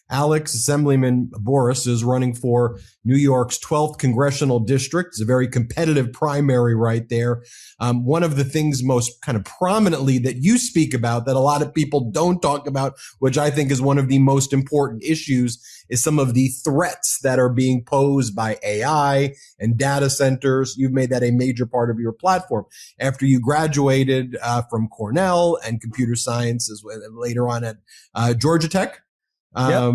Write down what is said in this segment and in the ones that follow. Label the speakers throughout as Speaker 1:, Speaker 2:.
Speaker 1: Alex, Assemblyman Boris, is running for New York's 12th congressional district. It's a very competitive primary right there. One of the things most kind of prominently that you speak about that a lot of people don't talk about, which I think is one of the most important issues, is some of the threats that are being posed by AI and data centers. You've made that a major part of your platform. After you graduated from Cornell and computer sciences later on at Georgia Tech.
Speaker 2: Yep.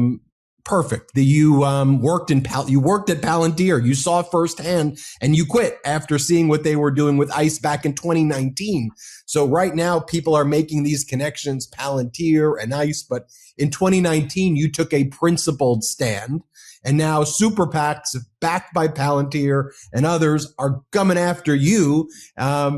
Speaker 1: Perfect. You worked at Palantir. You saw firsthand, and you quit after seeing what they were doing with ICE back in 2019. So right now, people are making these connections, Palantir and ICE. But in 2019, you took a principled stand, and now super PACs backed by Palantir and others are coming after you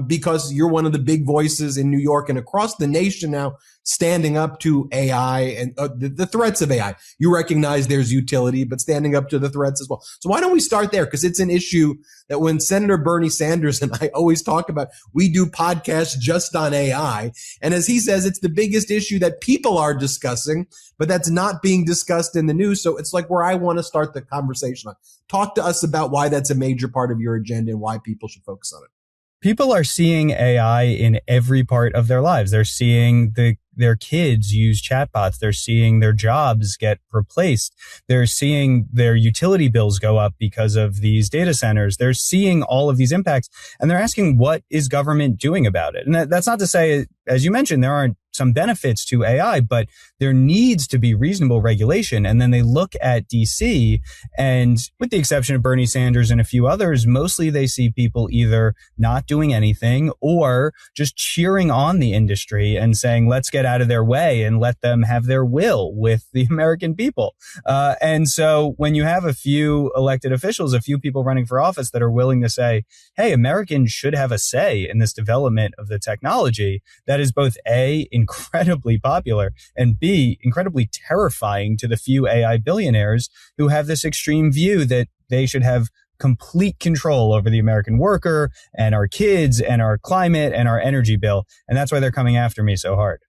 Speaker 1: because you're one of the big voices in New York and across the nation now, standing up to AI and the threats of AI. You recognize there's utility, but standing up to the threats as well. So why don't we start there? Because it's an issue that when Senator Bernie Sanders and I always talk about, we do podcasts just on AI. And as he says, it's the biggest issue that people are discussing, but that's not being discussed in the news. So it's like where I want to start the conversation on. Talk to us about why that's a major part of your agenda and why people should focus on it.
Speaker 2: People are seeing AI in every part of their lives. They're seeing their kids use chatbots. They're seeing their jobs get replaced. They're seeing their utility bills go up because of these data centers. They're seeing all of these impacts, and they're asking, what is government doing about it? And that's not to say, as you mentioned, there aren't some benefits to AI, but there needs to be reasonable regulation. And then they look at DC, and with the exception of Bernie Sanders and a few others, mostly they see people either not doing anything or just cheering on the industry and saying, let's get out of their way and let them have their will with the American people. And so when you have a few elected officials, a few people running for office that are willing to say, hey, Americans should have a say in this development of the technology, that is both A, incredibly popular, and B, incredibly terrifying to the few AI billionaires who have this extreme view that they should have complete control over the American worker and our kids and our climate and our energy bill. And that's why they're coming after me so hard.